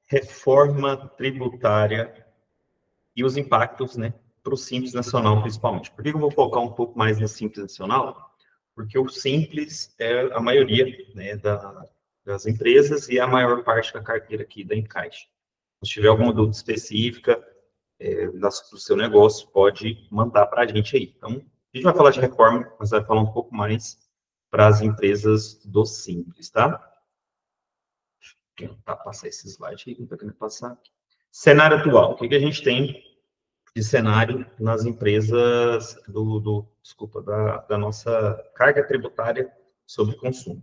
Reforma tributária e os impactos, né, para o Simples Nacional, principalmente. Por que eu vou focar um pouco mais no Simples Nacional? Porque o Simples é a maioria, né, das empresas e é a maior parte da carteira aqui da Encaixe. Se tiver alguma dúvida específica do seu negócio, pode mandar para a gente aí. Então, a gente vai falar de reforma, mas vai falar um pouco mais para as empresas do Simples, tá? Deixa eu tentar passar esse slide aí, não estou querendo passar. Cenário atual. O que a gente tem de cenário nas empresas da nossa carga tributária sobre consumo?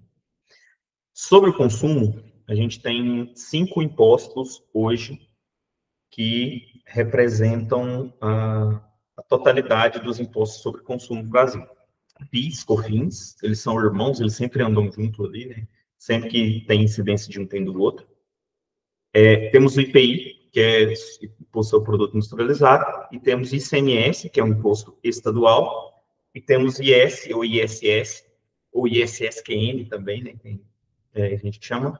Sobre o consumo, a gente tem 5 impostos hoje que representam a totalidade dos impostos sobre consumo no Brasil. PIS, COFINS, eles são irmãos, eles sempre andam junto ali, né? Sempre que tem incidência de um tem do outro. Temos o IPI, que é Imposto ao Produto Industrializado, e temos ICMS, que é um imposto estadual, e temos IS, ou ISS, ou ISSQN também, né? A gente chama,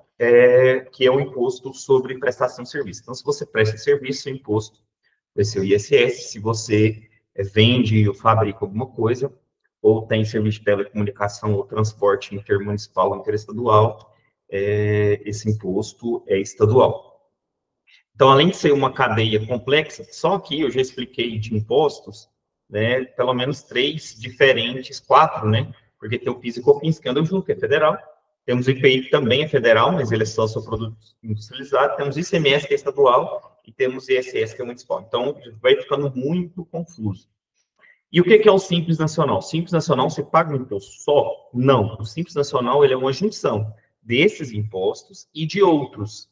que é o imposto sobre prestação de serviço. Então, se você presta serviço, o imposto vai ser o ISS. Se você vende ou fabrica alguma coisa, ou tem serviço de telecomunicação ou transporte intermunicipal ou interestadual, esse imposto é estadual. Então, além de ser uma cadeia complexa, só aqui eu já expliquei de impostos, né, pelo menos 3 diferentes, 4, né, porque tem o PIS e COFINS que andam junto, que é federal. Temos o IPI, que também é federal, mas ele é só sobre produtos industrializados. Temos o ICMS, que é estadual, e temos o ISS, que é municipal. Então, vai ficando muito confuso. E o que é o Simples Nacional? O Simples Nacional, você paga um imposto só? Não. O Simples Nacional, ele é uma junção desses impostos e de outros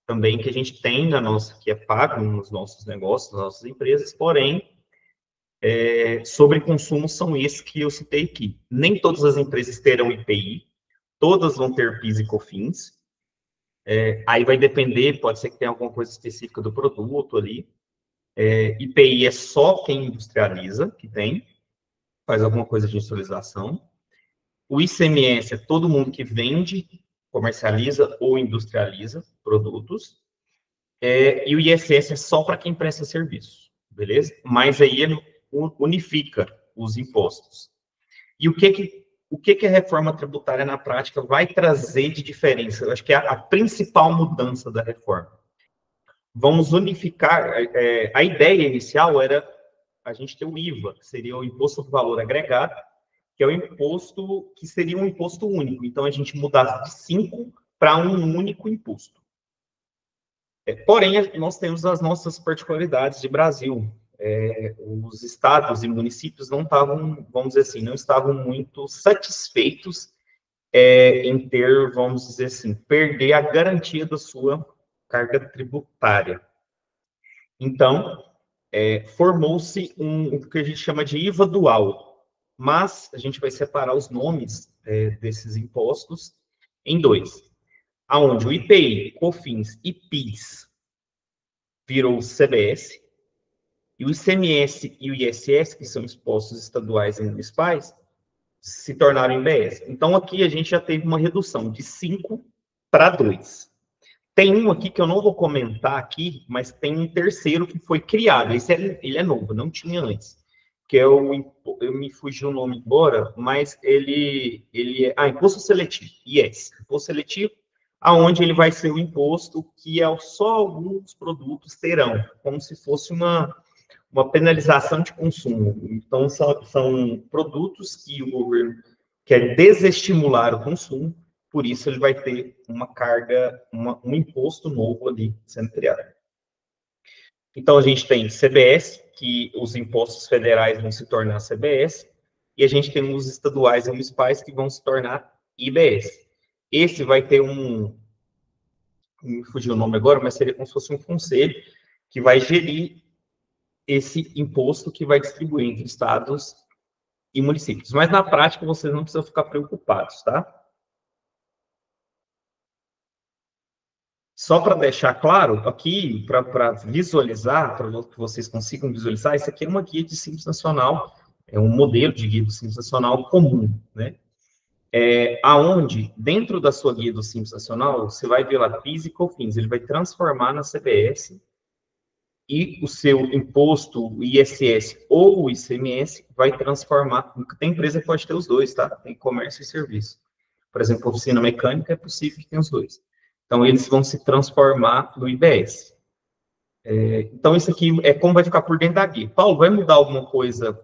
também que a gente tem na nossa, que é pago nos nossos negócios, nas nossas empresas, porém, sobre consumo são esses que eu citei aqui. Nem todas as empresas terão IPI, todas vão ter PIS e COFINS, aí vai depender, pode ser que tenha alguma coisa específica do produto ali. IPI é só quem industrializa, que tem, faz alguma coisa de industrialização. O ICMS é todo mundo que vende, comercializa ou industrializa produtos. E o ISS é só para quem presta serviço, beleza? Mas aí ele unifica os impostos. E o que a reforma tributária na prática vai trazer de diferença? Eu acho que é a principal mudança da reforma. Vamos unificar, a ideia inicial era a gente ter o IVA, que seria o Imposto do Valor Agregado, que é o imposto que seria um imposto único. Então, a gente mudasse de 5 para um único imposto. Porém, nós temos as nossas particularidades de Brasil. Os estados e municípios não estavam, vamos dizer assim, não estavam muito satisfeitos em ter, vamos dizer assim, perder a garantia da sua carga tributária. Então, formou-se o que a gente chama de IVA dual, mas a gente vai separar os nomes desses impostos em 2, aonde o IPI, COFINS e PIS virou o CBS, e o ICMS e o ISS, que são impostos estaduais e municipais, se tornaram IBS. Então, aqui a gente já teve uma redução de 5 para 2. Tem um aqui que eu não vou comentar aqui, mas tem um terceiro que foi criado. Ele é novo, não tinha antes. Que é eu me fugi o nome embora, mas ele é imposto seletivo. Yes, imposto seletivo, aonde ele vai ser o imposto que só alguns produtos terão, como se fosse uma penalização de consumo. Então, são produtos que o governo quer desestimular o consumo, por isso ele vai ter uma carga, um imposto novo ali sendo criado. Então, a gente tem CBS, que os impostos federais vão se tornar CBS, e a gente tem os estaduais e municipais que vão se tornar IBS. Esse vai ter me fugiu o nome agora, mas seria como se fosse um conselho que vai gerir esse imposto que vai distribuir entre estados e municípios. Mas, na prática, vocês não precisam ficar preocupados, tá? Só para deixar claro, aqui, para visualizar, para que vocês consigam visualizar, isso aqui é uma guia de Simples Nacional, é um modelo de guia do Simples Nacional comum, né? aonde, dentro da sua guia do Simples Nacional, você vai ver lá PIS e COFINS, ele vai transformar na CBS, e o seu imposto, o ISS ou o ICMS, vai transformar, tem empresa que pode ter os dois, tá? Tem comércio e serviço. Por exemplo, oficina mecânica, é possível que tenha os dois. Então, eles vão se transformar no IBS. Então, isso aqui é como vai ficar por dentro da guia. Paulo, vai mudar alguma coisa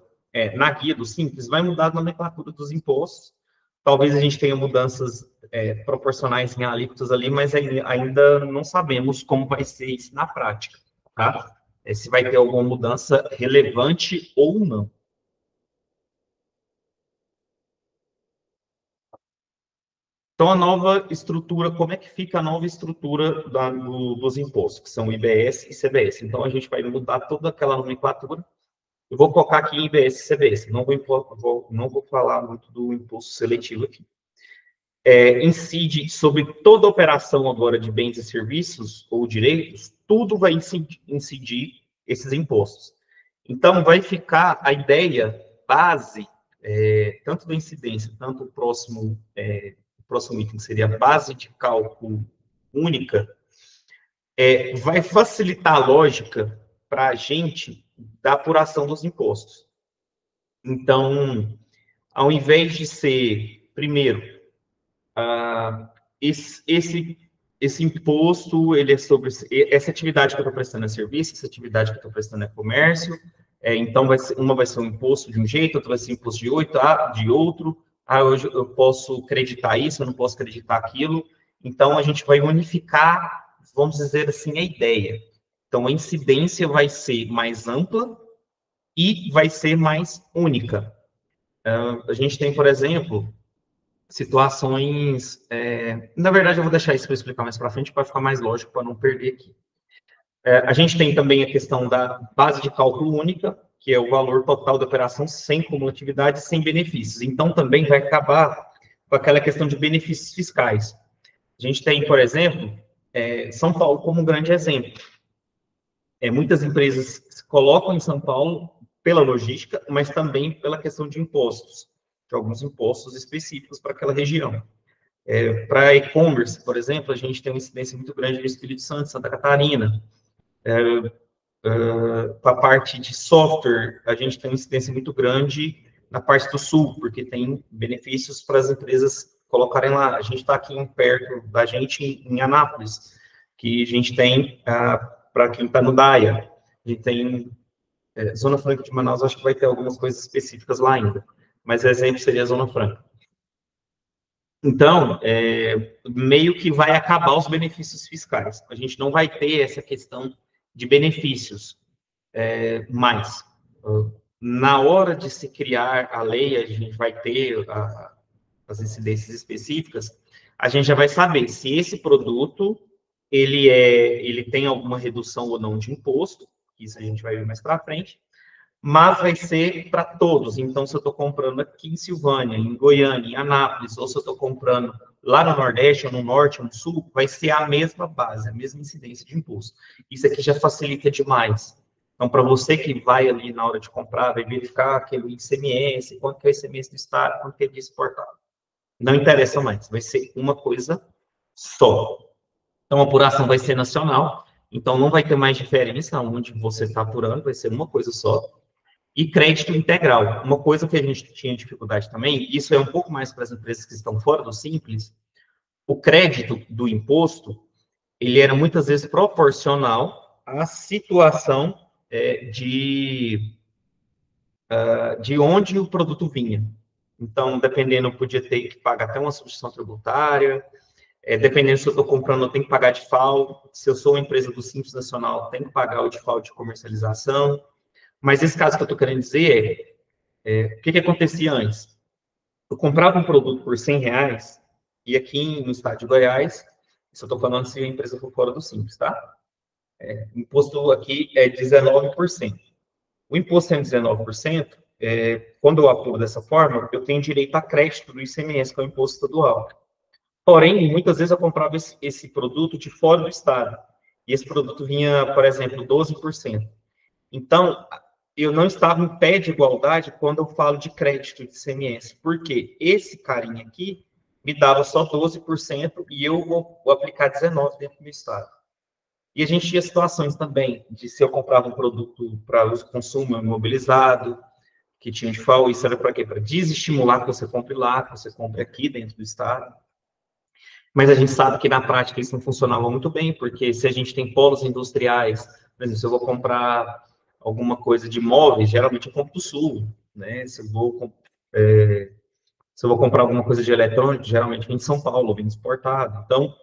na guia do Simples? Vai mudar a nomenclatura dos impostos. Talvez a gente tenha mudanças proporcionais em alíquotas ali, mas ainda não sabemos como vai ser isso na prática, tá? Se vai ter alguma mudança relevante ou não. Então, a nova estrutura, como é que fica a nova estrutura dos impostos, que são IBS e CBS? Então, a gente vai mudar toda aquela nomenclatura. Eu vou colocar aqui IBS e CBS, não vou falar muito do imposto seletivo aqui. Incide sobre toda operação agora de bens e serviços ou direitos, tudo vai incidir esses impostos. Então, vai ficar a ideia base, tanto da incidência, tanto o próximo item seria a base de cálculo única, vai facilitar a lógica para a gente da apuração dos impostos. Então, ao invés de ser, primeiro, esse imposto, ele é sobre essa atividade que eu estou prestando é serviço, essa atividade que eu estou prestando é comércio, então uma vai ser um imposto de um jeito, outra vai ser um imposto de outro, hoje eu posso creditar isso, eu não posso creditar aquilo, então a gente vai unificar, vamos dizer assim, a ideia. Então a incidência vai ser mais ampla e vai ser mais única. A gente tem, por exemplo, situações. Na verdade, eu vou deixar isso para explicar mais para frente, para ficar mais lógico, para não perder aqui. A gente tem também a questão da base de cálculo única, que é o valor total da operação sem cumulatividade, sem benefícios. Então, também vai acabar com aquela questão de benefícios fiscais. A gente tem, por exemplo, São Paulo como um grande exemplo. Muitas empresas se colocam em São Paulo pela logística, mas também pela questão de impostos, de alguns impostos específicos para aquela região. Para e-commerce, por exemplo, a gente tem uma incidência muito grande no Espírito Santo, Santa Catarina. Para a parte de software, a gente tem uma incidência muito grande na parte do Sul, porque tem benefícios para as empresas colocarem lá. A gente está aqui perto da gente, em Anápolis, que a gente tem, para quem está no DAIA, a gente tem Zona Franca de Manaus, acho que vai ter algumas coisas específicas lá ainda, mas o exemplo seria a Zona Franca. Então, meio que vai acabar os benefícios fiscais. A gente não vai ter essa questão de benefícios mais. Na hora de se criar a lei, a gente vai ter as incidências específicas, a gente já vai saber se esse produto ele tem alguma redução ou não de imposto, isso a gente vai ver mais para frente, mas vai ser para todos. Então, se eu estou comprando aqui em Silvânia, em Goiânia, em Anápolis, ou se eu estou comprando lá no Nordeste, ou no Norte, ou no Sul, vai ser a mesma base, a mesma incidência de imposto. Isso aqui já facilita demais. Então, para você que vai ali na hora de comprar, vai verificar aquele ICMS, quanto que é o ICMS do Estado, quanto que é de exportado. Não interessa mais, vai ser uma coisa só. Então, a apuração vai ser nacional, então não vai ter mais diferença onde você está apurando, vai ser uma coisa só. E crédito integral. Uma coisa que a gente tinha dificuldade também, isso é um pouco mais para as empresas que estão fora do Simples, o crédito do imposto, ele era muitas vezes proporcional à situação de onde o produto vinha. Então, dependendo, eu podia ter que pagar até uma substituição tributária, dependendo se eu estou comprando, eu tenho que pagar DIFAL, se eu sou uma empresa do Simples Nacional, eu tenho que pagar o DIFAL de comercialização. Mas esse caso que eu estou querendo dizer o que acontecia antes? Eu comprava um produto por R$100, e aqui no estado de Goiás, isso eu estou falando se a empresa for fora do Simples, tá? O imposto aqui é 19%. O imposto sendo 19%, quando eu apuro dessa forma, eu tenho direito a crédito do ICMS, que é o imposto estadual. Porém, muitas vezes eu comprava esse produto de fora do estado, e esse produto vinha, por exemplo, 12%. Então, eu não estava em pé de igualdade quando eu falo de crédito de ICMS, porque esse carinha aqui me dava só 12% e eu vou aplicar 19% dentro do meu estado. E a gente tinha situações também de se eu comprava um produto para uso e consumo imobilizado, que tinha de FAO, isso era para quê? Para desestimular que você compre lá, que você compre aqui dentro do estado. Mas a gente sabe que na prática isso não funcionava muito bem, porque se a gente tem polos industriais, por exemplo, se eu vou comprar alguma coisa de móveis, geralmente eu compro do sul, né? Se eu vou comprar alguma coisa de eletrônico, geralmente vem de São Paulo, vem exportado. Então,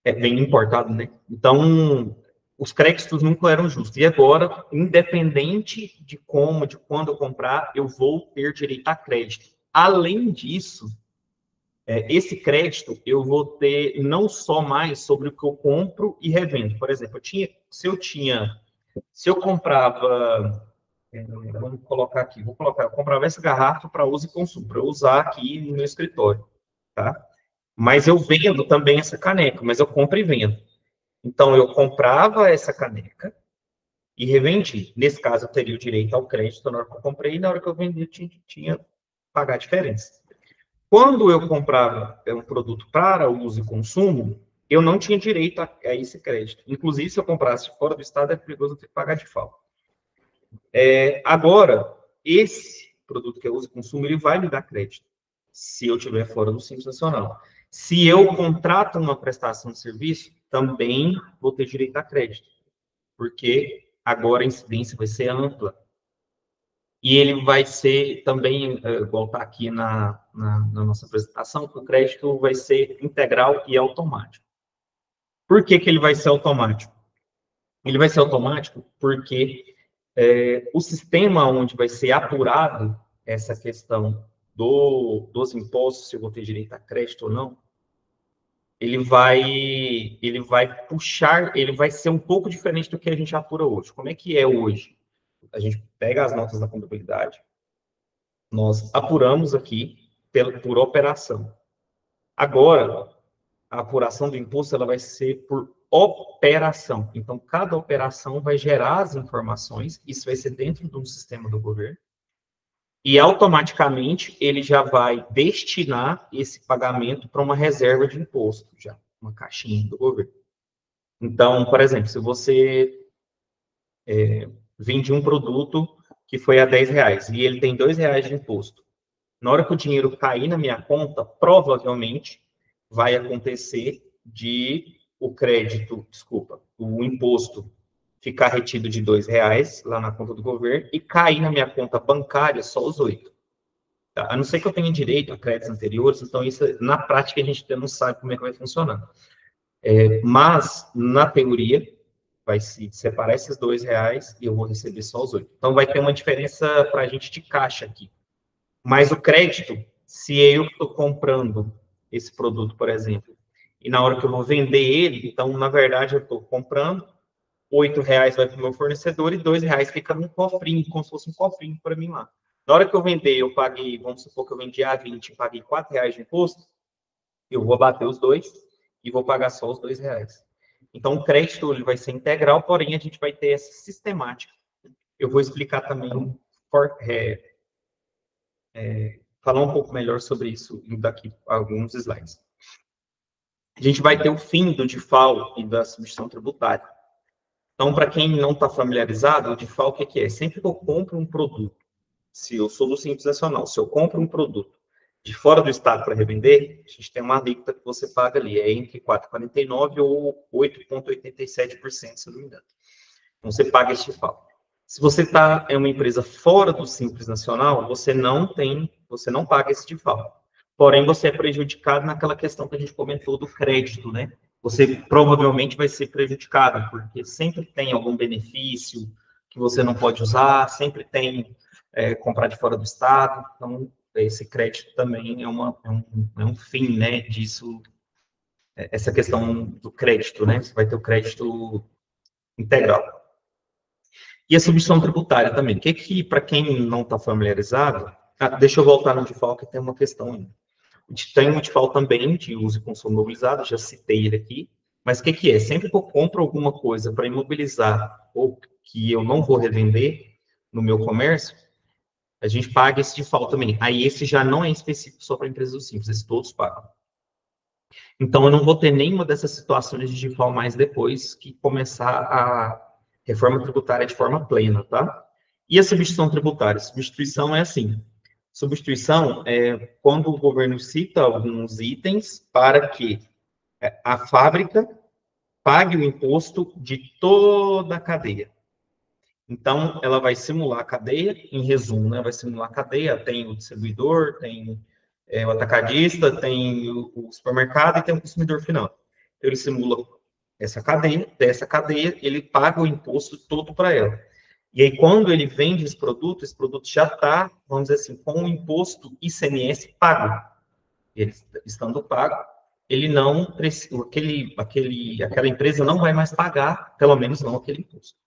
vem importado, né? Então, os créditos nunca eram justos. E agora, independente de como, de quando eu comprar, eu vou ter direito a crédito. Além disso, esse crédito eu vou ter não só mais sobre o que eu compro e revendo. Por exemplo, se eu comprava, vamos colocar aqui, eu comprava essa garrafa para uso e consumo, para usar aqui no meu escritório, tá? Mas eu vendo também essa caneca, mas eu compro e vendo. Então, eu comprava essa caneca e revendi. Nesse caso, eu teria o direito ao crédito na hora que eu comprei, e na hora que eu vendi, eu tinha que pagar a diferença. Quando eu comprava um produto para uso e consumo, eu não tinha direito a esse crédito. Inclusive, se eu comprasse fora do estado, é perigoso eu ter que pagar de falta. Agora, esse produto que é uso e consumo, ele vai me dar crédito, se eu estiver fora do Simples Nacional. Se eu contrato uma prestação de serviço, também vou ter direito a crédito, porque agora a incidência vai ser ampla. E ele vai ser também, voltar aqui na nossa apresentação, que o crédito vai ser integral e automático. Por que ele vai ser automático? Ele vai ser automático porque o sistema onde vai ser apurado essa questão dos impostos, se eu vou ter direito a crédito ou não, ele vai puxar, ele vai ser um pouco diferente do que a gente apura hoje. Como é que é hoje? A gente pega as notas da contabilidade, nós apuramos aqui por operação. Agora, a apuração do imposto ela vai ser por operação. Então, cada operação vai gerar as informações, isso vai ser dentro de um sistema do governo, e automaticamente ele já vai destinar esse pagamento para uma reserva de imposto, já, uma caixinha do governo. Então, por exemplo, se você vende um produto que foi a R$ 10 e ele tem R$ 2 de imposto, na hora que o dinheiro cair na minha conta, provavelmente vai acontecer de o imposto ficar retido de R$ 2 lá na conta do governo e cair na minha conta bancária só os 8. Tá? A não ser que eu tenha direito a créditos anteriores, então isso, na prática, a gente não sabe como é que vai funcionar. Mas, na teoria, vai se separar esses R$ 2 e eu vou receber só os 8. Então, vai ter uma diferença para a gente de caixa aqui. Mas o crédito, se eu estou comprando esse produto, por exemplo, e na hora que eu vou vender ele, então, na verdade, eu estou comprando, R$ 8 vai para o meu fornecedor e R$ 2 fica num cofrinho, como se fosse um cofrinho para mim lá. Na hora que eu vender, eu paguei, vamos supor que eu vendi a 20 e paguei R$ 4 de imposto, eu vou abater os dois e vou pagar só os R$ 2. Então, o crédito ele vai ser integral, porém, a gente vai ter essa sistemática. Eu vou explicar também, falar um pouco melhor sobre isso daqui a alguns slides. A gente vai ter o fim do DIFAL e da substituição tributária. Então, para quem não está familiarizado, o DIFAL o que é? Sempre que eu compro um produto, se eu sou do Simples Nacional, se eu compro um produto de fora do estado para revender, a gente tem uma alíquota que você paga ali, é entre 4,49% ou 8,87%, se eu não me engano. Então, você paga esse DIFAL. Se você é uma empresa fora do Simples Nacional, você não paga esse DIFAL. Porém, você é prejudicado naquela questão que a gente comentou do crédito, né? Você provavelmente vai ser prejudicado, porque sempre tem algum benefício que você não pode usar, sempre tem comprar de fora do estado, então esse crédito também é um fim, né, disso, essa questão do crédito, né? Você vai ter o crédito integral. E a substituição tributária também. Para quem não está familiarizado, deixa eu voltar no DIFAL, que tem uma questão ainda. Tem um DIFAL também de uso e consumo imobilizado, já citei ele aqui, mas o que é? Sempre que eu compro alguma coisa para imobilizar ou que eu não vou revender, no meu comércio, a gente paga esse default também. Aí esse já não é específico só para empresas do Simples, esse todos pagam. Então, eu não vou ter nenhuma dessas situações de default mais depois que começar a reforma tributária de forma plena, tá? E a substituição tributária? Substituição é assim. Substituição é quando o governo cita alguns itens para que a fábrica pague o imposto de toda a cadeia. Então, ela vai simular a cadeia, em resumo, né? Vai simular a cadeia, tem o distribuidor, tem o atacadista, tem o supermercado e tem o consumidor final. Então, ele simula essa cadeia, dessa cadeia, ele paga o imposto todo para ela. E aí, quando ele vende esse produto já está, vamos dizer assim, com o imposto ICMS pago. Ele estando pago, ele não precisa, aquela empresa não vai mais pagar, pelo menos não aquele imposto.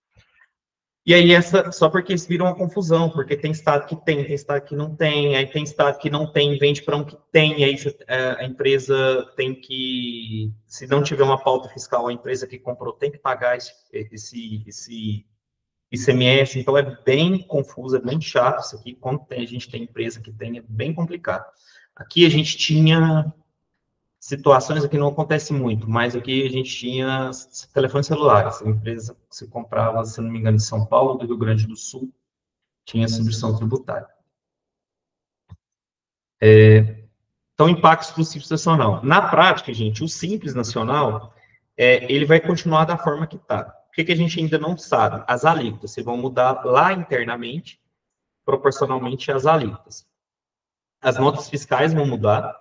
E aí, só porque isso vira uma confusão, porque tem estado que tem estado que não tem, aí tem estado que não tem, vende para um que tem, aí a empresa tem que, se não tiver uma pauta fiscal, a empresa que comprou tem que pagar esse ICMS, então é bem confuso, é bem chato isso aqui, quando a gente tem empresa que tem, é bem complicado. Aqui a gente tinha situações aqui não acontece muito, mas aqui a gente tinha telefones celulares. A empresa que se comprava, se não me engano, de São Paulo, do Rio Grande do Sul, tinha substituição tributária. Então, impactos para o Simples Nacional. Na prática, gente, o Simples Nacional, ele vai continuar da forma que está. O que a gente ainda não sabe? As alíquotas, se vão mudar lá internamente, proporcionalmente às alíquotas. As notas fiscais vão mudar,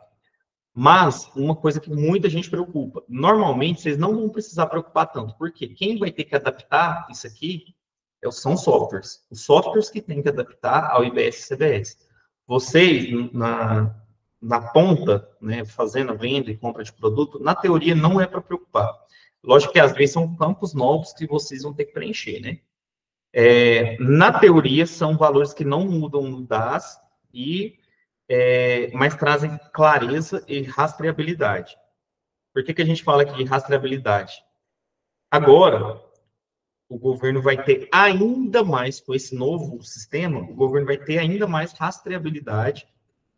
mas uma coisa que muita gente preocupa, normalmente vocês não vão precisar preocupar tanto, porque quem vai ter que adaptar isso aqui são softwares. Os softwares que têm que adaptar ao IBS e CBS. Vocês, na ponta, né, fazendo a venda e compra de produto, na teoria não é para preocupar. Lógico que às vezes são campos novos que vocês vão ter que preencher, né? Na teoria, são valores que não mudam no DAS, mas trazem clareza e rastreabilidade. Por que a gente fala aqui de rastreabilidade? Agora, o governo vai ter ainda mais, com esse novo sistema, o governo vai ter ainda mais rastreabilidade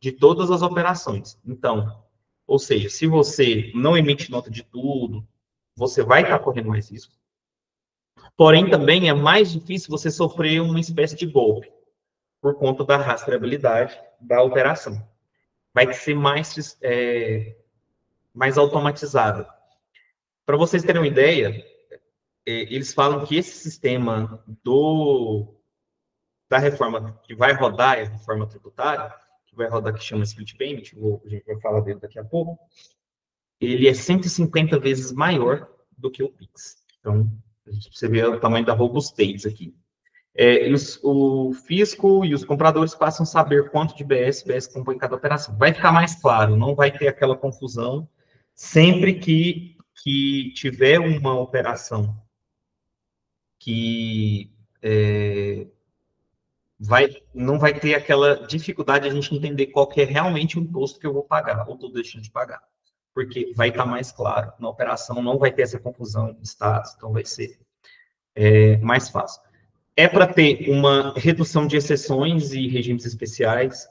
de todas as operações. Então, ou seja, se você não emite nota de tudo, você vai estar correndo mais risco. Porém, também é mais difícil você sofrer uma espécie de golpe, por conta da rastreabilidade da operação. Vai ser mais automatizada. Para vocês terem uma ideia, eles falam que esse sistema da reforma que vai rodar, a reforma tributária, que vai rodar, que chama Split Payment, a gente vai falar dele daqui a pouco, ele é 150 vezes maior do que o PIX. Então, você vê o tamanho da robustez aqui. O fisco e os compradores passam a saber quanto de BS compõe cada operação. Vai ficar mais claro, não vai ter aquela confusão sempre que tiver uma operação que não vai ter aquela dificuldade de a gente entender qual que é realmente o imposto que eu vou pagar ou estou deixando de pagar. Porque vai estar mais claro. Na operação não vai ter essa confusão de estados, então vai ser mais fácil. É para ter uma redução de exceções e regimes especiais,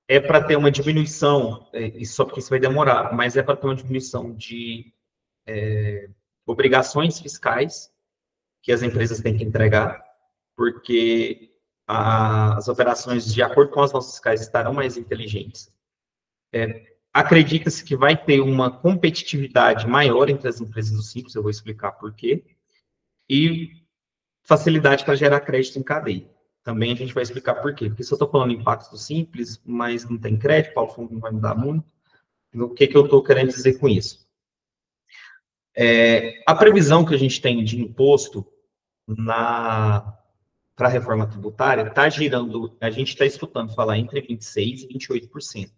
é para ter uma diminuição, só porque isso vai demorar, mas é para ter uma diminuição de obrigações fiscais que as empresas têm que entregar, porque as operações, de acordo com as notas fiscais, estarão mais inteligentes. Acredita-se que vai ter uma competitividade maior entre as empresas do Simples, eu vou explicar por quê, e facilidade para gerar crédito em cadeia. Também a gente vai explicar por quê. Porque se eu estou falando impacto simples, mas não tem crédito, o fundo não vai mudar muito. O que eu estou querendo dizer com isso? A previsão que a gente tem de imposto para a reforma tributária está girando, a gente está escutando falar entre 26% e 28%.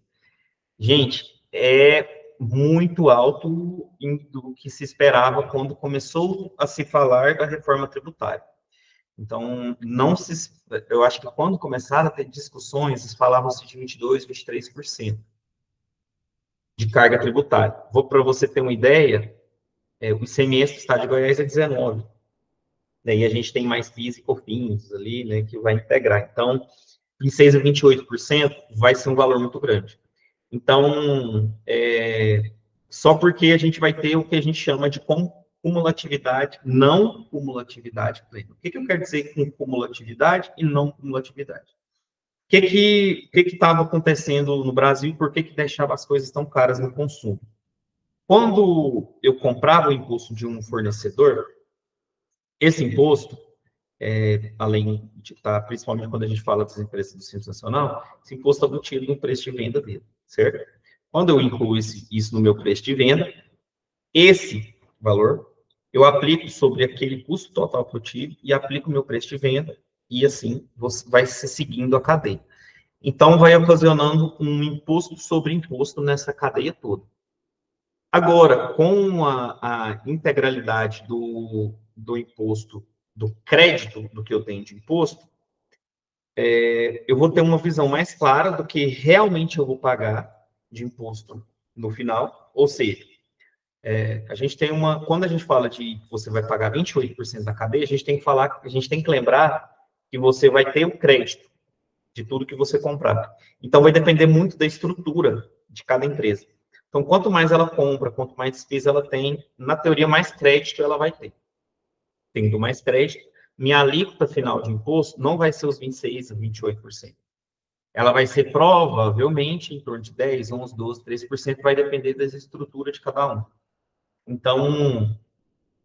Gente, é muito alto do que se esperava quando começou a se falar da reforma tributária. Então, eu acho que quando começaram a ter discussões, falavam-se de 22%, 23% de carga tributária. Para você ter uma ideia, o ICMS do Estado de Goiás é 19%. né, e a gente tem mais PIS e COFINS ali, né, que vai integrar. Então, 26 a 28% vai ser um valor muito grande. Então, só porque a gente vai ter o que a gente chama de cumulatividade, não cumulatividade plena. O que eu quero dizer com cumulatividade e não cumulatividade? O que estava acontecendo no Brasil e por que deixava as coisas tão caras no consumo? Quando eu comprava o imposto de um fornecedor, esse imposto, além de estar, principalmente quando a gente fala das empresas do Simples Nacional, esse imposto está embutido no preço de venda dele, certo? Quando eu incluo isso no meu preço de venda, esse valor eu aplico sobre aquele custo total que eu tive e aplico o meu preço de venda e assim vai se seguindo a cadeia. Então, vai ocasionando um imposto sobre imposto nessa cadeia toda. Agora, com a integralidade do imposto, do crédito do que eu tenho de imposto, eu vou ter uma visão mais clara do que realmente eu vou pagar de imposto no final. Ou seja, a gente tem quando a gente fala de você vai pagar 28% da cadeia, a gente tem que lembrar que você vai ter o crédito de tudo que você comprar. Então, vai depender muito da estrutura de cada empresa. Então, quanto mais ela compra, quanto mais despesa ela tem, na teoria, mais crédito ela vai ter. Tendo mais crédito, minha alíquota final de imposto não vai ser os 26% a 28%. Ela vai ser provavelmente em torno de 10, 11, 12, 13%, vai depender das estruturas de cada um. Então,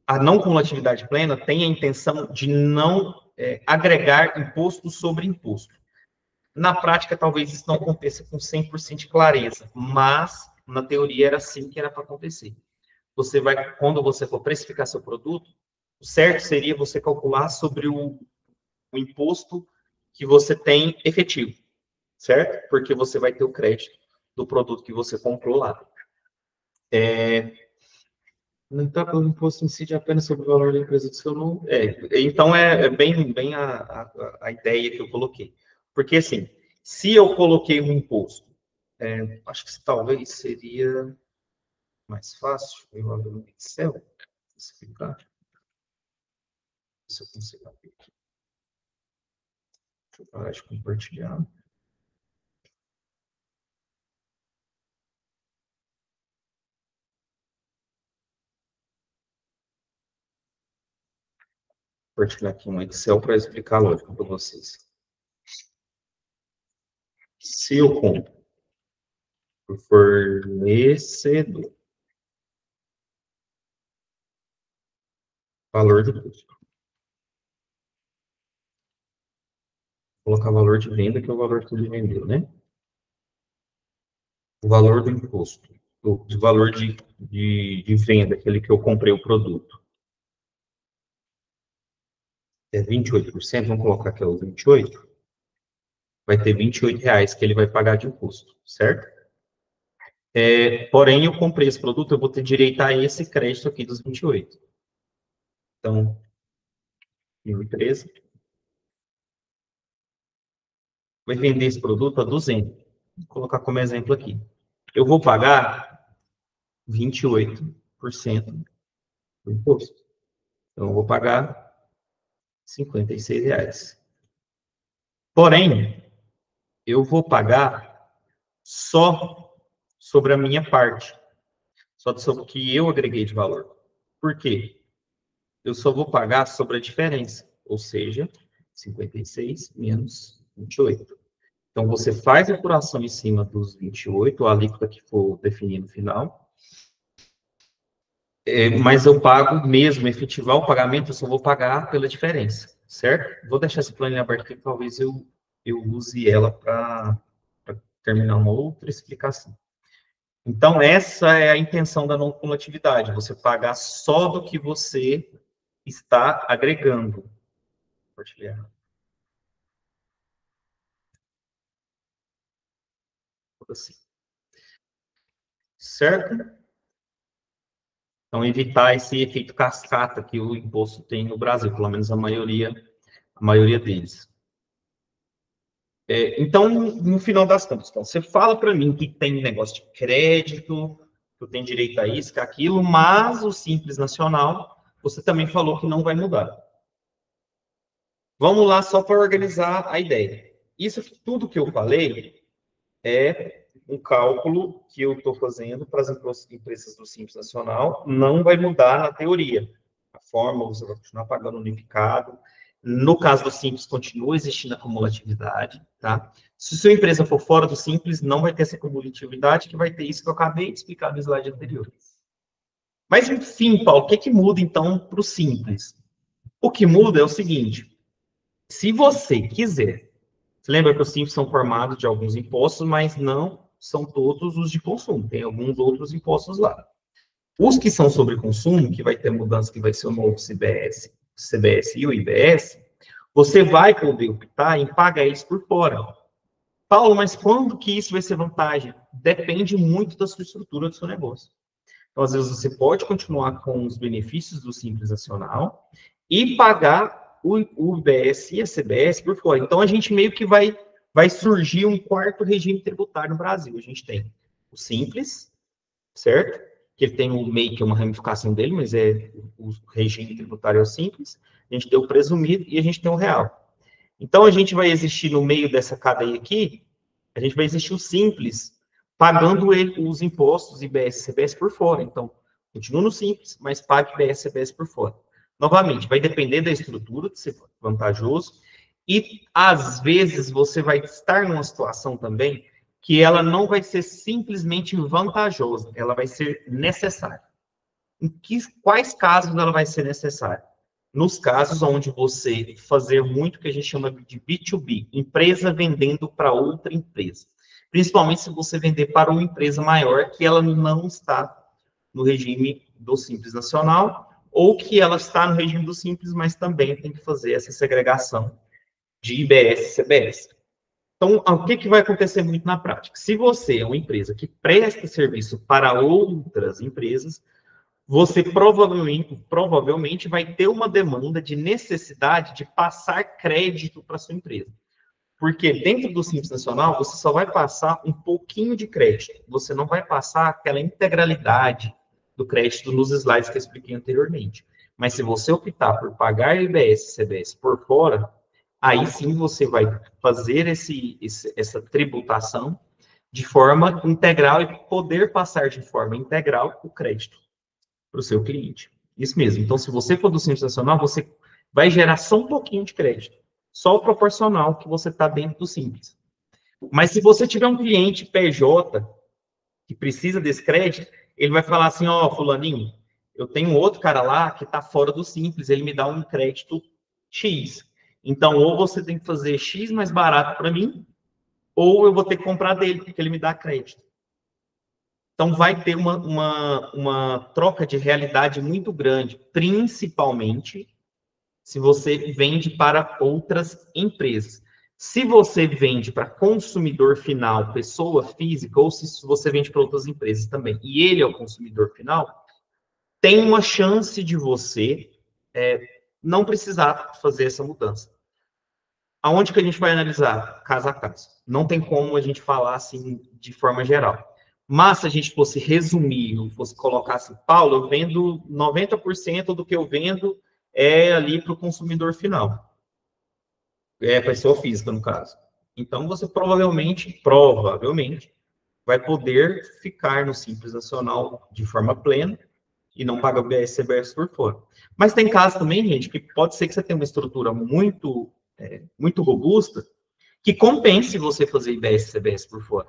a não cumulatividade plena tem a intenção de não agregar imposto sobre imposto. Na prática, talvez isso não aconteça com 100% de clareza, mas na teoria era assim que era para acontecer. Quando você for precificar seu produto, o certo seria você calcular sobre o imposto que você tem efetivo, certo? Porque você vai ter o crédito do produto que você comprou lá. Não o imposto incide apenas sobre o valor da empresa do seu nome. Então, bem a ideia que eu coloquei. Porque, assim, se eu coloquei um imposto, acho que talvez seria mais fácil eu abrir no Excel, explicar. Se eu consigo abrir aqui. Deixa eu parar de compartilhar. Compartilhar aqui um Excel para explicar a lógica para vocês. Se eu compro por fornecedor, valor de custo. Vou colocar valor de venda, que é o valor que ele vendeu, né? O valor do imposto, o valor de venda, aquele que eu comprei o produto, é 28%, vamos colocar aqui os 28%, vai ter R$ 28 que ele vai pagar de imposto, certo? Porém, eu comprei esse produto, eu vou ter direito a esse crédito aqui dos 28. Então, 2013, vai vender esse produto a 200. Vou colocar como exemplo aqui. Eu vou pagar 28% do imposto. Então, eu vou pagar R$ 56. Porém, eu vou pagar só sobre a minha parte, só sobre o que eu agreguei de valor. Por quê? Eu só vou pagar sobre a diferença, ou seja, 56 menos 28. Então, você faz a apuração em cima dos 28, a alíquota que for definir no final, mas eu pago mesmo, efetivar o pagamento, eu só vou pagar pela diferença, certo? Vou deixar esse plano aberto aqui, talvez eu use ela para terminar uma outra explicação. Então, essa é a intenção da não cumulatividade, você pagar só do que você está agregando. Compartilhar. Assim. Certo? Então, evitar esse efeito cascata que o imposto tem no Brasil, pelo menos a maioria deles. Então, no final das contas, então, você fala para mim que tem negócio de crédito, que eu tenho direito a isso, que aquilo, mas o Simples Nacional, você também falou que não vai mudar. Vamos lá só para organizar a ideia. Isso tudo que eu falei é um cálculo que eu estou fazendo para as empresas do Simples Nacional, não vai mudar na teoria. A fórmula você vai continuar pagando unificado. No caso do Simples, continua existindo a cumulatividade, tá? Se sua empresa for fora do Simples, não vai ter essa cumulatividade, que vai ter isso que eu acabei de explicar no slide anterior. Mas, enfim, Paulo, o que, que muda, então, para o Simples? O que muda é o seguinte, se você quiser, você lembra que os Simples são formados de alguns impostos, mas não são todos os de consumo, tem alguns outros impostos lá. Os que são sobre consumo, que vai ter mudança, que vai ser o novo CBS e o IBS, você vai poder optar em pagar eles por fora. Paulo, mas quando que isso vai ser vantagem? Depende muito da sua estrutura do seu negócio. Então, às vezes, você pode continuar com os benefícios do Simples Nacional e pagar o IBS e a CBS por fora. Então, a gente meio que vai surgir um quarto regime tributário no Brasil. A gente tem o Simples, certo? Que ele tem o MEI, que é uma ramificação dele, mas o regime tributário é o Simples. A gente tem o presumido e a gente tem o real. Então, a gente vai existir no meio dessa cadeia aqui, a gente vai existir o Simples, pagando os impostos IBS e CBS por fora. Então, continua no Simples, mas pague IBS e CBS por fora. Novamente, vai depender da estrutura de ser vantajoso, e às vezes você vai estar numa situação também que ela não vai ser simplesmente vantajosa, ela vai ser necessária. Quais casos ela vai ser necessária? Nos casos onde você fazer muito que a gente chama de B2B, empresa vendendo para outra empresa. Principalmente se você vender para uma empresa maior que ela não está no regime do Simples Nacional, ou que ela está no regime do Simples, mas também tem que fazer essa segregação de IBS e CBS. Então, o que, que vai acontecer muito na prática? Se você é uma empresa que presta serviço para outras empresas, você provavelmente vai ter uma demanda de necessidade de passar crédito para sua empresa. Porque dentro do Simples Nacional, você só vai passar um pouquinho de crédito. Você não vai passar aquela integralidade do crédito nos slides que eu expliquei anteriormente. Mas se você optar por pagar IBS e CBS por fora, aí sim você vai fazer essa tributação de forma integral e poder passar de forma integral o crédito para o seu cliente. Isso mesmo. Então, se você for do Simples Nacional, você vai gerar só um pouquinho de crédito. Só o proporcional que você está dentro do Simples. Mas se você tiver um cliente PJ que precisa desse crédito, ele vai falar assim, ó, fulaninho, eu tenho outro cara lá que está fora do Simples, ele me dá um crédito X. Então, ou você tem que fazer X mais barato para mim, ou eu vou ter que comprar dele, porque ele me dá crédito. Então, vai ter uma troca de realidade muito grande, principalmente se você vende para outras empresas. Se você vende para consumidor final, pessoa física, ou se você vende para outras empresas também, e ele é o consumidor final, tem uma chance de você não precisar fazer essa mudança. Aonde que a gente vai analisar? Caso a caso. Não tem como a gente falar assim de forma geral. Mas se a gente fosse resumir, ou fosse colocar assim, Paulo, eu vendo 90% do que eu vendo é ali para o consumidor final. É a pessoa física, no caso. Então, você provavelmente, vai poder ficar no Simples Nacional de forma plena e não paga o BS e CBS por fora. Mas tem casos também, gente, que pode ser que você tenha uma estrutura muito robusta que compense você fazer IBS e CBS por fora,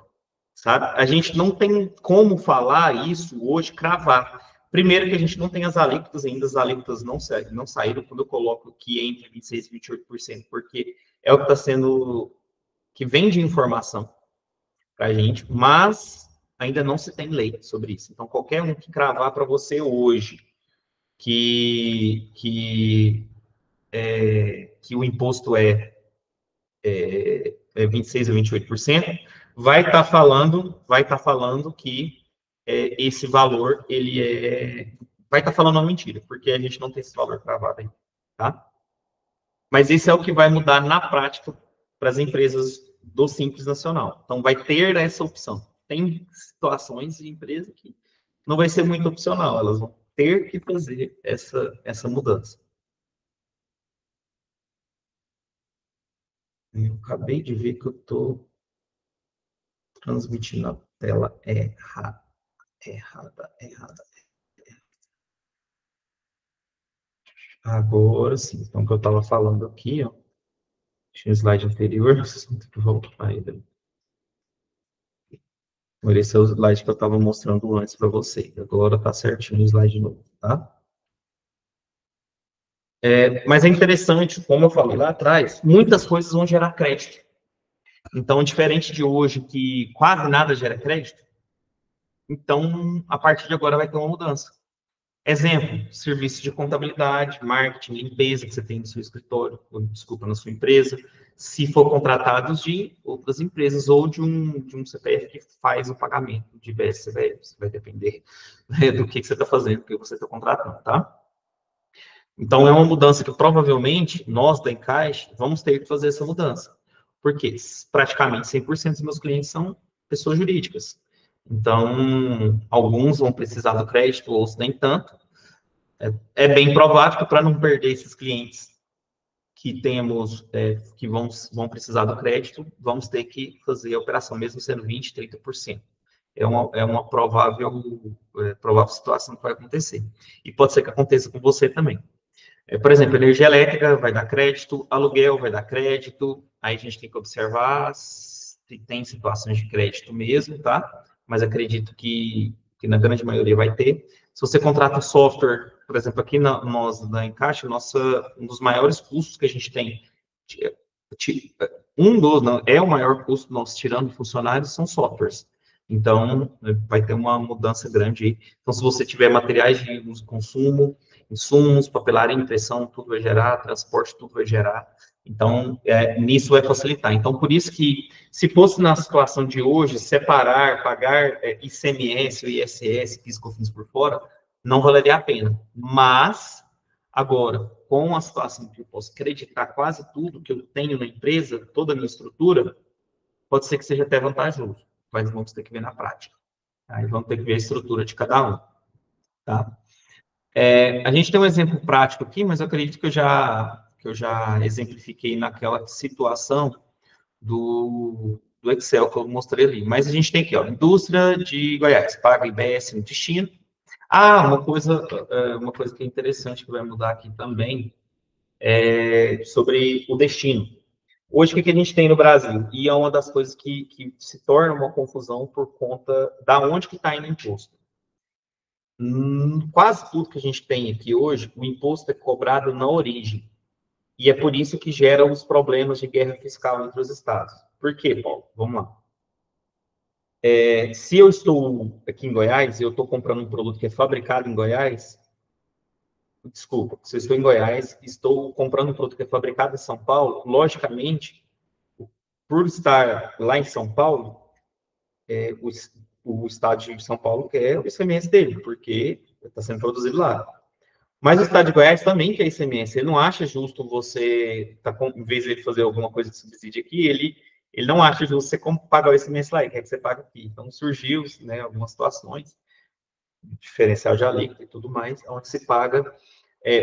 sabe? A gente não tem como falar isso hoje, cravar. Primeiro que a gente não tem as alíquotas ainda, as alíquotas não saíram quando eu coloco aqui entre 26% e 28%, porque é o que está sendo, que vem de informação para a gente, mas ainda não se tem lei sobre isso. Então, qualquer um que cravar para você hoje que o imposto é 26% a 28%, vai estar falando que esse valor, vai estar falando uma mentira, porque a gente não tem esse valor cravado aí, tá? Mas isso é o que vai mudar na prática para as empresas do Simples Nacional. Então, vai ter essa opção. Tem situações de empresa que não vai ser muito opcional, elas vão ter que fazer essa mudança. Eu acabei de ver que eu estou transmitindo a tela errada. Agora sim. Então, o que eu estava falando aqui, ó. Tinha o slide anterior, vocês vão ter que voltar ainda. Esse é o slide que eu estava mostrando antes para vocês. Agora está certinho o slide novo, tá? Mas é interessante, como eu falei lá atrás, muitas coisas vão gerar crédito. Então, diferente de hoje, que quase nada gera crédito, então, a partir de agora vai ter uma mudança. Exemplo, serviço de contabilidade, marketing, limpeza que você tem no seu escritório, ou, desculpa, na sua empresa, se for contratados de outras empresas ou de um CPF que faz o pagamento de BSCBF, vai depender, né, do que você está fazendo, do que você está contratando, tá? Então, é uma mudança que provavelmente nós da Encaixe vamos ter que fazer essa mudança. Porque praticamente 100% dos meus clientes são pessoas jurídicas. Então, alguns vão precisar do crédito, outros nem tanto. É bem provável que para não perder esses clientes que temos, que vão precisar do crédito, vamos ter que fazer a operação, mesmo sendo 20%, 30%. É uma provável situação que vai acontecer. E pode ser que aconteça com você também. Por exemplo, energia elétrica vai dar crédito, aluguel vai dar crédito, aí a gente tem que observar se tem situações de crédito mesmo, tá? Mas acredito que na grande maioria vai ter. Se você contrata um software, por exemplo, aqui nós da Encaixe, um dos maiores custos que a gente tem, não, é o maior custo nós tirando funcionários, são softwares. Então, vai ter uma mudança grande aí. Então, se você tiver materiais de uso e consumo, insumos, papelaria, impressão, tudo vai gerar, transporte, tudo vai gerar. Então, nisso vai facilitar. Então, por isso que, se fosse na situação de hoje, separar, pagar ICMS ou ISS, PIS/COFINS por fora, não valeria a pena. Mas, agora, com a situação que eu posso creditar quase tudo que eu tenho na empresa, toda a minha estrutura, pode ser que seja até vantajoso, mas vamos ter que ver na prática. Aí vamos ter que ver a estrutura de cada um, tá? A gente tem um exemplo prático aqui, mas eu acredito que eu já exemplifiquei naquela situação do Excel que eu mostrei ali. Mas a gente tem aqui, ó, indústria de Goiás, paga IBS no destino. Uma coisa que é interessante que vai mudar aqui também é sobre o destino. Hoje, o que a gente tem no Brasil? E é uma das coisas que se torna uma confusão por conta da onde que está indo o imposto. Quase tudo que a gente tem aqui hoje, o imposto é cobrado na origem. E é por isso que gera os problemas de guerra fiscal entre os estados. Por quê, Paulo? Vamos lá. Se eu estou aqui em Goiás e eu estou comprando um produto que é fabricado em Goiás, desculpa, se eu estou em Goiás, estou comprando um produto que é fabricado em São Paulo, logicamente, por estar lá em São Paulo, o estado de São Paulo quer o ICMS dele, porque está sendo produzido lá. Mas o estado de Goiás também quer ICMS. Ele não acha justo você, em vez de ele fazer alguma coisa de subsídio aqui, ele não acha justo você pagar o ICMS lá, ele quer que você pague aqui. Então, surgiu, né, algumas situações, diferencial de alíquota e tudo mais, onde se paga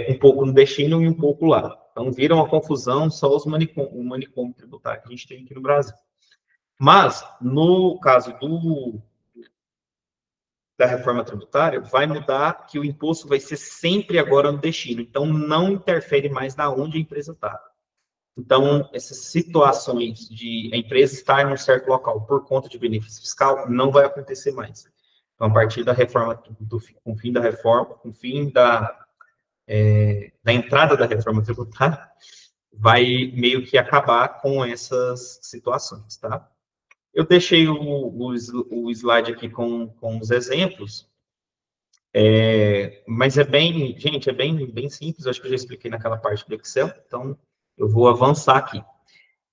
um pouco no destino e um pouco lá. Então, vira uma confusão só o manicômio tributário que a gente tem aqui no Brasil. Mas, no caso da reforma tributária, vai mudar que o imposto vai ser sempre agora no destino. Então, não interfere mais na onde a empresa está. Então, essas situações de a empresa estar em um certo local por conta de benefício fiscal, não vai acontecer mais. Então, a partir da reforma, com o fim da reforma, com o fim da entrada da reforma tributária, vai meio que acabar com essas situações, tá? Eu deixei o slide aqui com os exemplos, mas gente, bem simples, acho que eu já expliquei naquela parte do Excel, então eu vou avançar aqui.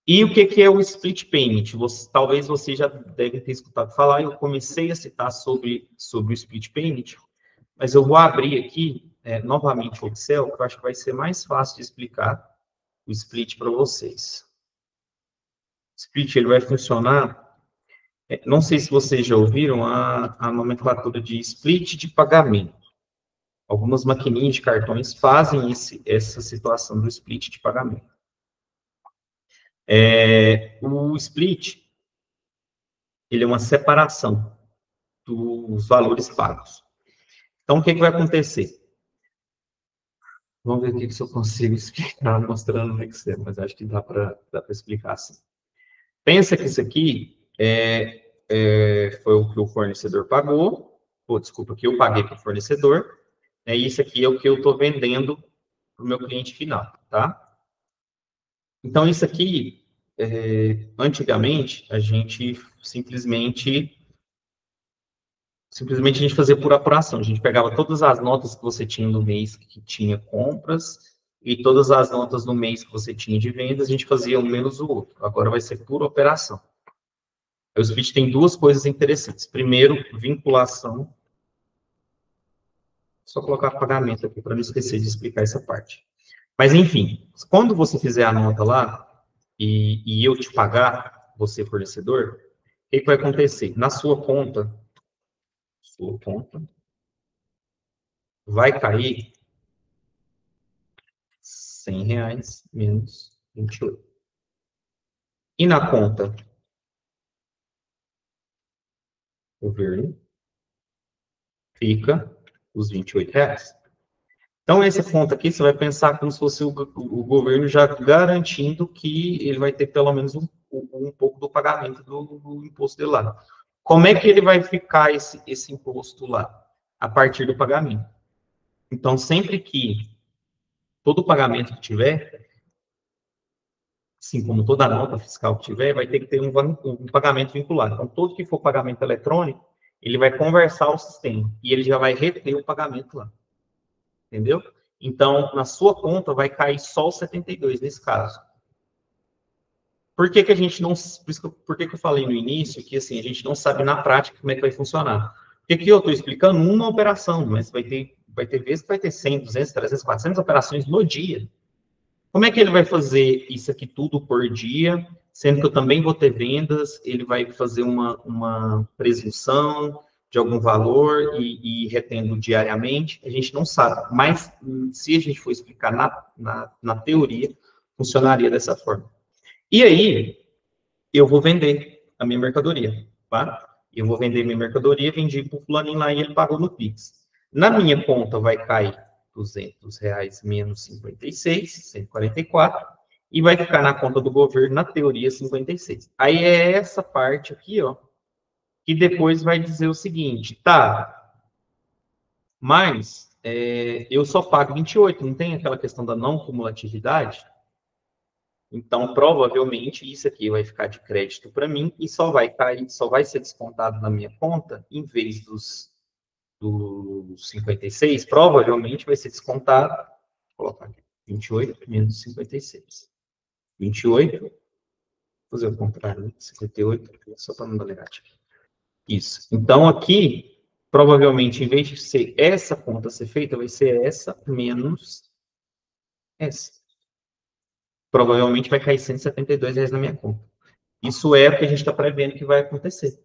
E o que é o split payment? Talvez você já deve ter escutado falar, eu comecei a citar sobre o split payment, mas eu vou abrir aqui, novamente o Excel, que eu acho que vai ser mais fácil de explicar o split para vocês. O split ele vai funcionar, não sei se vocês já ouviram a nomenclatura de split de pagamento. Algumas maquininhas de cartões fazem essa situação do split de pagamento. O split, ele é uma separação dos valores pagos. Então, o que vai acontecer? Vamos ver aqui se eu consigo explicar mostrando no Excel, mas acho que dá para explicar assim. Pensa que isso aqui foi o que o fornecedor pagou, desculpa, que eu paguei para o fornecedor, e isso aqui é o que eu estou vendendo para o meu cliente final, tá? Então, isso aqui, antigamente, a gente simplesmente a gente fazia por apuração. A gente pegava todas as notas que você tinha no mês que tinha compras e todas as notas no mês que você tinha de vendas, a gente fazia um menos o outro. Agora vai ser por operação. O split tem duas coisas interessantes. Primeiro, vinculação. Só colocar pagamento aqui para não esquecer de explicar essa parte. Mas, enfim, quando você fizer a nota lá e eu te pagar, você fornecedor, o que vai acontecer? Na sua conta vai cair R$ 100 menos 28. E na conta governo, fica os R$ 28. Então, essa conta aqui, você vai pensar como se fosse o governo já garantindo que ele vai ter pelo menos um pouco do pagamento do imposto dele lá. Como é que ele vai ficar esse imposto lá? A partir do pagamento. Então, sempre que todo pagamento que tiver, assim como toda nota fiscal que tiver, vai ter que ter um pagamento vinculado. Então, todo que for pagamento eletrônico, ele vai conversar o sistema e ele já vai reter o pagamento lá. Entendeu? Então, na sua conta vai cair só os 72 nesse caso. Por que a gente não... Por que eu falei no início que assim, a gente não sabe na prática como é que vai funcionar? Porque aqui eu estou explicando uma operação, mas vai ter vezes que vai ter 100, 200, 300, 400 operações no dia. Como é que ele vai fazer isso aqui tudo por dia, sendo que eu também vou ter vendas, ele vai fazer uma presunção de algum valor e retendo diariamente? A gente não sabe, mas se a gente for explicar na teoria, funcionaria dessa forma. E aí, eu vou vender a minha mercadoria, tá? Eu vou vender minha mercadoria, vendi para o fulaninho lá e ele pagou no Pix. Na minha conta vai cair R$ 200 menos 56, 144, e vai ficar na conta do governo, na teoria, 56. Aí é essa parte aqui, ó, que depois vai dizer o seguinte, tá, mas eu só pago 28, não tem aquela questão da não cumulatividade? Então, provavelmente, isso aqui vai ficar de crédito para mim e só vai cair, só vai ser descontado na minha conta, em vez dos 56, provavelmente vai ser descontado, vou colocar aqui, 28 menos 56. 28, vou fazer o contrário, né? 58, só para não dar negativo. Isso. Então, aqui, provavelmente, em vez de ser essa conta ser feita, vai ser essa menos essa. Provavelmente vai cair R$ 172 na minha conta. Isso é o que a gente está prevendo que vai acontecer,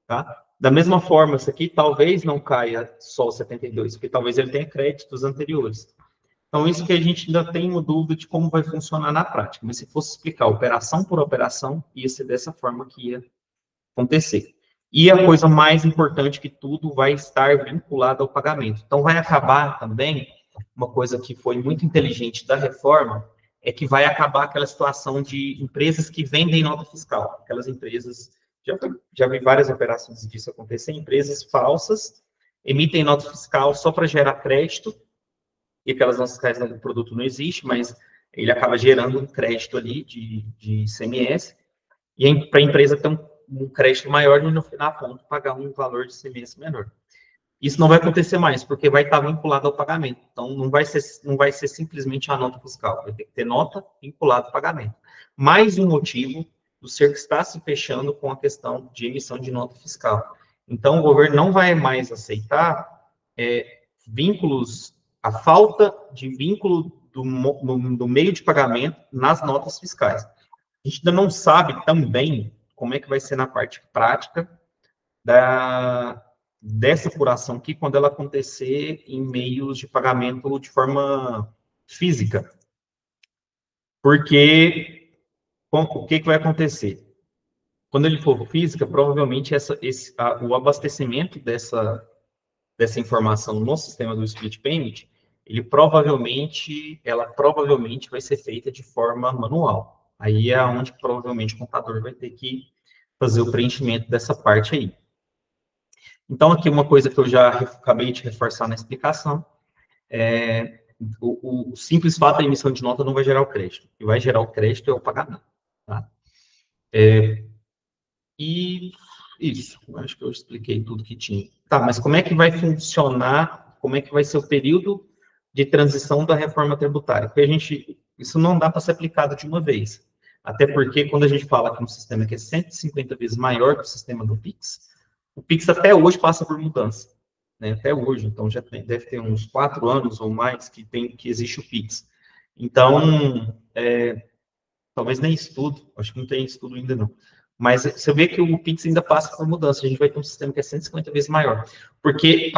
tá? Da mesma forma, isso aqui talvez não caia só 72, porque talvez ele tenha créditos anteriores. Então, isso que a gente ainda tem uma dúvida de como vai funcionar na prática. Mas se fosse explicar operação por operação, ia ser dessa forma que ia acontecer. E a coisa mais importante que tudo vai estar vinculado ao pagamento. Então, vai acabar também, uma coisa que foi muito inteligente da reforma, é que vai acabar aquela situação de empresas que vendem nota fiscal. Aquelas empresas, já vi várias operações disso acontecer, empresas falsas emitem nota fiscal só para gerar crédito, e aquelas notas fiscais do produto não existe, mas ele acaba gerando um crédito ali de ICMS, e para a empresa ter um crédito maior e no final ponto pagar um valor de ICMS menor. Isso não vai acontecer mais, porque vai estar vinculado ao pagamento. Então, não vai ser simplesmente a nota fiscal, vai ter que ter nota vinculada ao pagamento. Mais um motivo do cerco está se fechando com a questão de emissão de nota fiscal. Então, o governo não vai mais aceitar vínculos, a falta de vínculo do meio de pagamento nas notas fiscais. A gente ainda não sabe também como é que vai ser na parte prática dessa apuração aqui, quando ela acontecer em meios de pagamento de forma física. Porque O que vai acontecer? Quando ele for física, provavelmente o abastecimento dessa informação no sistema do split payment, ela provavelmente vai ser feita de forma manual. Aí é onde provavelmente o contador vai ter que fazer o preenchimento dessa parte aí. Então, aqui uma coisa que eu já acabei de reforçar na explicação, o simples fato da emissão de nota não vai gerar o crédito. O que vai gerar o crédito é o pagamento. Tá? E isso, acho que eu expliquei tudo que tinha. Tá, mas como é que vai funcionar, como é que vai ser o período de transição da reforma tributária? Porque isso não dá para ser aplicado de uma vez. Até porque, quando a gente fala que um sistema que é 150 vezes maior que o sistema do PIX, o PIX até hoje passa por mudança. Né? Até hoje, então já deve ter uns 4 anos ou mais que existe o PIX. Então, talvez nem estudo, acho que não tem estudo ainda não. Mas você vê que o Pix ainda passa por mudança. A gente vai ter um sistema que é 150 vezes maior. Porque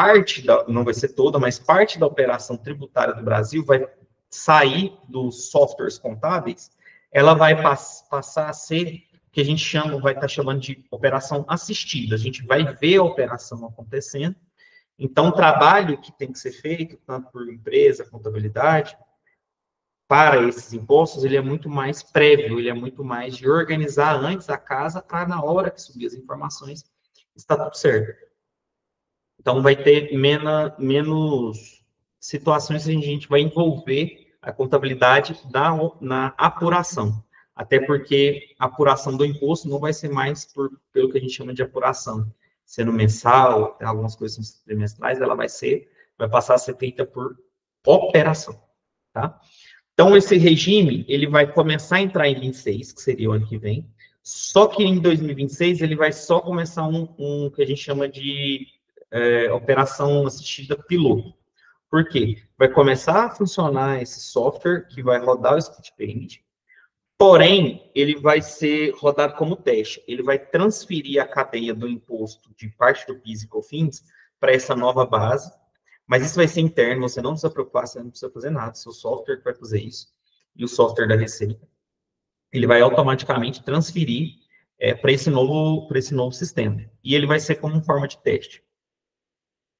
não vai ser toda, mas parte da operação tributária do Brasil vai sair dos softwares contábeis, ela vai passar a ser o que a gente vai estar chamando de operação assistida. A gente vai ver a operação acontecendo. Então, o trabalho que tem que ser feito, tanto por empresa, contabilidade, para esses impostos, ele é muito mais prévio, ele é muito mais de organizar antes a casa para, na hora que subir as informações, está tudo certo. Então, vai ter menos situações que a gente vai envolver a contabilidade na apuração. Até porque a apuração do imposto não vai ser mais pelo que a gente chama de apuração. Sendo mensal, tem algumas coisas trimestrais, ela vai passar a ser feita por operação, tá? Então, esse regime, ele vai começar a entrar em 26, que seria o ano que vem, só que em 2026 ele vai só começar um que a gente chama de operação assistida piloto. Por quê? Vai começar a funcionar esse software que vai rodar o split payment, porém, ele vai ser rodado como teste. Ele vai transferir a cadeia do imposto de parte do PIS e COFINS para essa nova base, mas isso vai ser interno, você não precisa preocupar, você não precisa fazer nada, seu software que vai fazer isso, e o software da Receita, ele vai automaticamente transferir para esse novo sistema. E ele vai ser como forma de teste.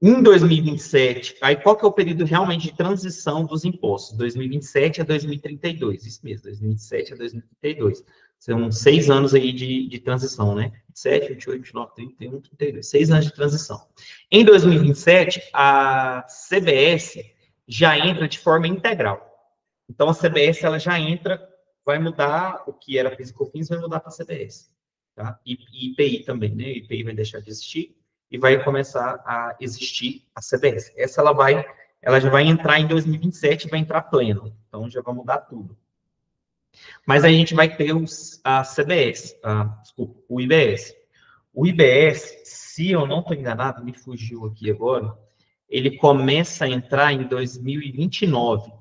Em 2027, aí qual que é o período realmente de transição dos impostos? 2027 a 2032, isso mesmo, 2027 a 2032. São 6 anos aí de transição, né? 27, 28, 29, 31, 32. 6 anos de transição. Em 2027, a CBS já entra de forma integral. Então, a CBS, ela já entra, vai mudar o que era PIS e COFINS, vai mudar para a CBS. Tá? E IPI também, né? O IPI vai deixar de existir e vai começar a existir a CBS. Ela já vai entrar em 2027 e vai entrar pleno. Então, já vai mudar tudo. Mas aí a gente vai ter a CBS, desculpa, o IBS. O IBS, se eu não estou enganado, me fugiu aqui agora, ele começa a entrar em 2029.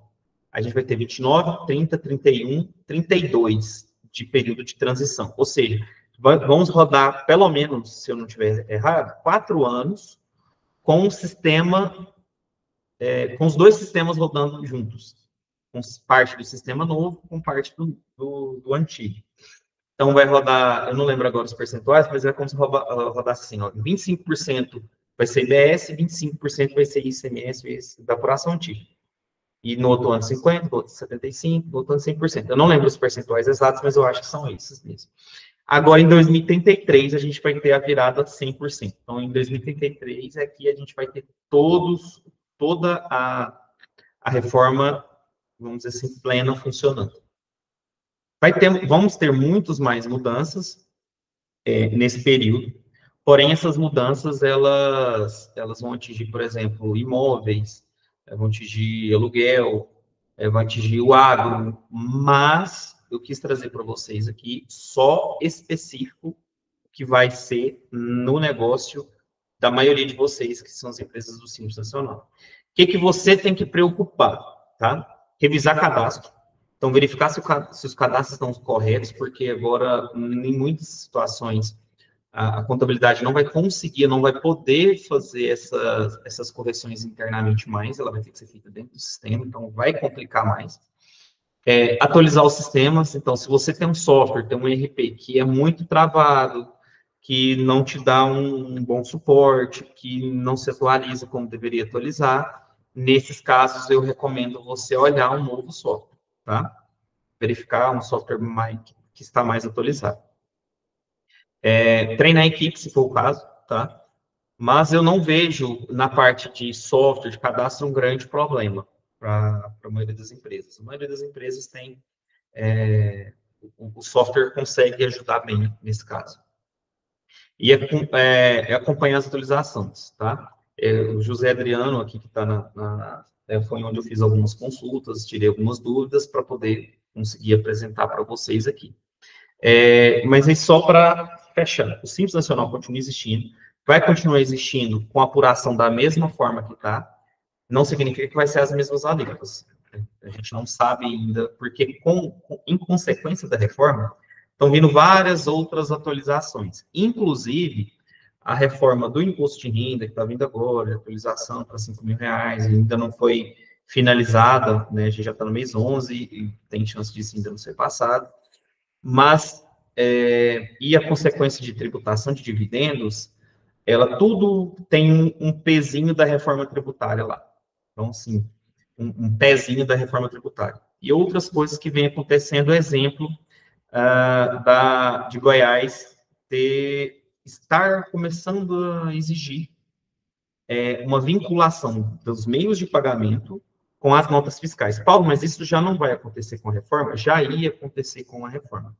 A gente vai ter 29, 30, 31, 32 de período de transição. Ou seja, vamos rodar, pelo menos, se eu não estiver errado, 4 anos com o sistema, com os dois sistemas rodando juntos. Com parte do sistema novo, com parte do antigo. Então, vai rodar, eu não lembro agora os percentuais, mas é como se rodar assim, ó, 25% vai ser IBS, 25% vai ser ICMS da apuração antiga. E no outro ano 50%, no outro 75%, no outro ano 100%. Eu não lembro os percentuais exatos, mas eu acho que são esses mesmo. Agora, em 2033, a gente vai ter a virada 100%. Então, em 2033, aqui a gente vai ter toda a reforma, vamos dizer assim, plena funcionando. Vamos ter muitas mais mudanças nesse período, porém, essas mudanças, elas vão atingir, por exemplo, imóveis, vão atingir aluguel, vão atingir o agro, mas eu quis trazer para vocês aqui só específico que vai ser no negócio da maioria de vocês, que são as empresas do Simples Nacional. O que você tem que preocupar, tá? Revisar cadastro. Então, verificar se os cadastros estão corretos, porque agora, em muitas situações, a contabilidade não vai conseguir, não vai poder fazer essas correções internamente mais, ela vai ter que ser feita dentro do sistema, então vai complicar mais. Atualizar os sistemas. Então, se você tem um software, tem um ERP que é muito travado, que não te dá um bom suporte, que não se atualiza como deveria atualizar, nesses casos eu recomendo você olhar um novo software, tá? Verificar um software que está mais atualizado. Treinar a equipe, se for o caso, tá? Mas eu não vejo na parte de software, de cadastro, um grande problema para a maioria das empresas. A maioria das empresas tem, o software consegue ajudar bem nesse caso. E acompanhar as atualizações, tá? O José Adriano, aqui que está foi onde eu fiz algumas consultas, tirei algumas dúvidas para poder conseguir apresentar para vocês aqui. Mas aí só para fechar, o Simples Nacional continua existindo, vai continuar existindo com a apuração da mesma forma que está, não significa que vai ser as mesmas alíquotas. A gente não sabe ainda, porque em consequência da reforma, estão vindo várias outras atualizações, inclusive a reforma do imposto de renda, que está vindo agora, a atualização para R$ 5.000, ainda não foi finalizada, né? A gente já está no mês 11 e tem chance disso ainda não ser passado, mas, e a consequência de tributação de dividendos, ela tudo tem um pezinho da reforma tributária lá. Então, assim, um pezinho da reforma tributária. E outras coisas que vêm acontecendo, exemplo, de Goiás estar começando a exigir uma vinculação dos meios de pagamento com as notas fiscais. Paulo, mas isso já não vai acontecer com a reforma? Já ia acontecer com a reforma.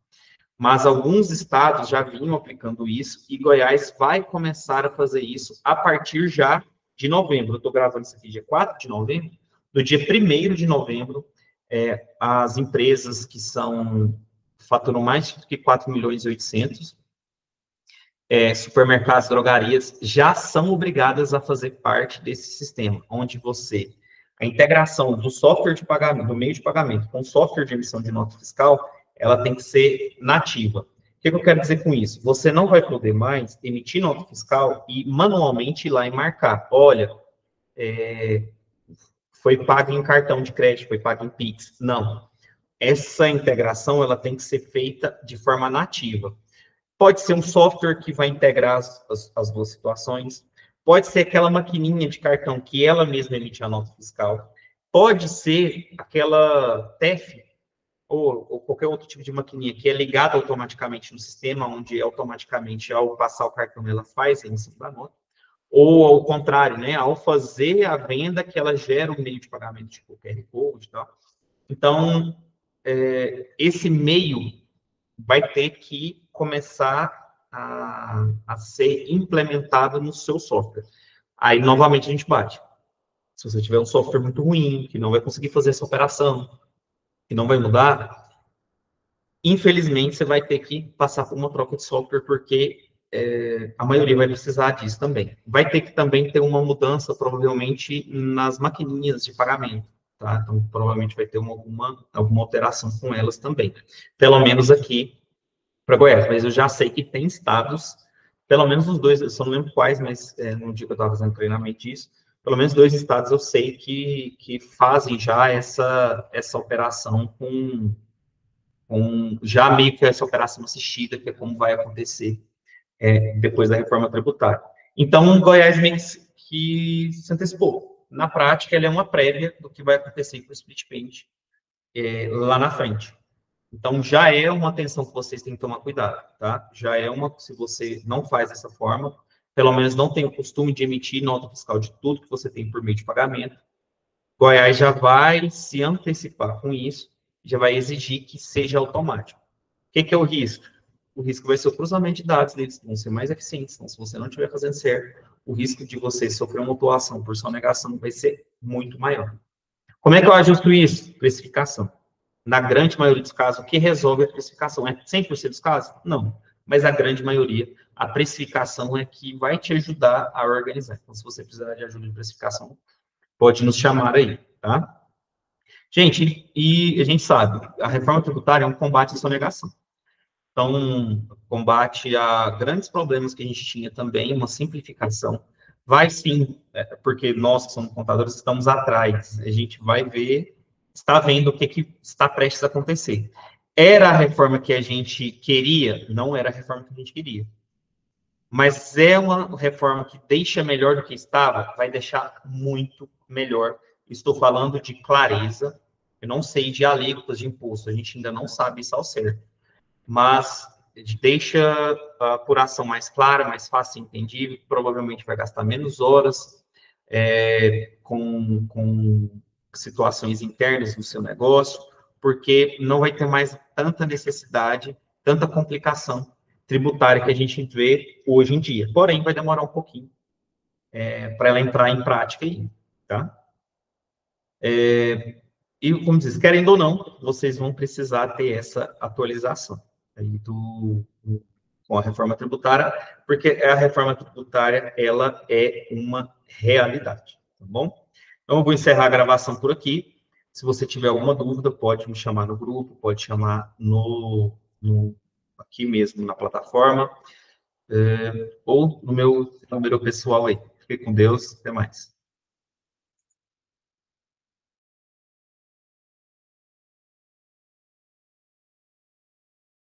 Mas alguns estados já vinham aplicando isso e Goiás vai começar a fazer isso a partir já de novembro. Eu estou gravando isso aqui dia 4 de novembro. Do dia 1º de novembro, as empresas que faturam mais do que 4.800.000, supermercados, drogarias, já são obrigadas a fazer parte desse sistema, onde a integração do software de pagamento, do meio de pagamento, com o software de emissão de nota fiscal, ela tem que ser nativa. O que eu quero dizer com isso? Você não vai poder mais emitir nota fiscal e manualmente ir lá e marcar. Olha, foi pago em cartão de crédito, foi pago em Pix. Não. Essa integração ela tem que ser feita de forma nativa. Pode ser um software que vai integrar as duas situações. Pode ser aquela maquininha de cartão que ela mesma emite a nota fiscal. Pode ser aquela TEF ou qualquer outro tipo de maquininha que é ligada automaticamente no sistema, onde automaticamente, ao passar o cartão, ela faz a emissão da nota. Ou, ao contrário, né, ao fazer a venda, que ela gera um meio de pagamento, tipo QR Code e tal. Então, esse meio vai ter que começar a ser implementado no seu software. Aí, novamente, a gente bate. Se você tiver um software muito ruim, que não vai conseguir fazer essa operação, que não vai mudar, infelizmente, você vai ter que passar por uma troca de software, porque a maioria vai precisar disso também. Vai ter que também ter uma mudança, provavelmente, nas maquininhas de pagamento, tá? Então, provavelmente vai ter alguma alteração com elas também. Pelo menos aqui para Goiás, mas eu já sei que tem estados, pelo menos os dois, eu só não lembro quais, mas no dia que eu estava fazendo treinamento disso, pelo menos 2 estados eu sei que fazem já essa operação com já meio que essa operação assistida, que é como vai acontecer depois da reforma tributária. Então, Goiás meio que se antecipou. Na prática, ela é uma prévia do que vai acontecer com o split payment lá na frente. Então, já é uma atenção que vocês têm que tomar cuidado, tá? Se você não faz dessa forma, pelo menos não tem o costume de emitir nota fiscal de tudo que você tem por meio de pagamento, Goiás já vai se antecipar com isso, já vai exigir que seja automático. O que é o risco? O risco vai ser o cruzamento de dados deles, que vão ser mais eficientes. Então, se você não estiver fazendo certo, o risco de você sofrer uma autuação por sonegação vai ser muito maior. Como é que eu ajusto isso? Precificação. Na grande maioria dos casos, o que resolve a precificação? É 100% dos casos? Não. Mas a grande maioria, a precificação é que vai te ajudar a organizar. Então, se você precisar de ajuda de precificação, pode nos chamar aí, tá? Gente, e a gente sabe, a reforma tributária é um combate à sonegação. Então, combate a grandes problemas que a gente tinha também, uma simplificação. Vai sim, porque nós que somos contadores estamos atrás. A gente vai ver está vendo o que está prestes a acontecer. Era a reforma que a gente queria? Não era a reforma que a gente queria. Mas é uma reforma que deixa melhor do que estava? Vai deixar muito melhor. Estou falando de clareza, eu não sei de alíquotas de imposto, a gente ainda não sabe isso ao certo. Mas deixa a apuração mais clara, mais fácil e entendível, provavelmente vai gastar menos horas com situações internas no seu negócio, porque não vai ter mais tanta necessidade, tanta complicação tributária que a gente vê hoje em dia. Porém, vai demorar um pouquinho para ela entrar em prática aí, tá? E, como diz, querendo ou não, vocês vão precisar ter essa atualização aí com a reforma tributária, porque a reforma tributária, ela é uma realidade, tá bom? Então, eu vou encerrar a gravação por aqui. Se você tiver alguma dúvida, pode me chamar no grupo, pode chamar aqui mesmo na plataforma, ou no meu número pessoal aí. Fique com Deus, até mais.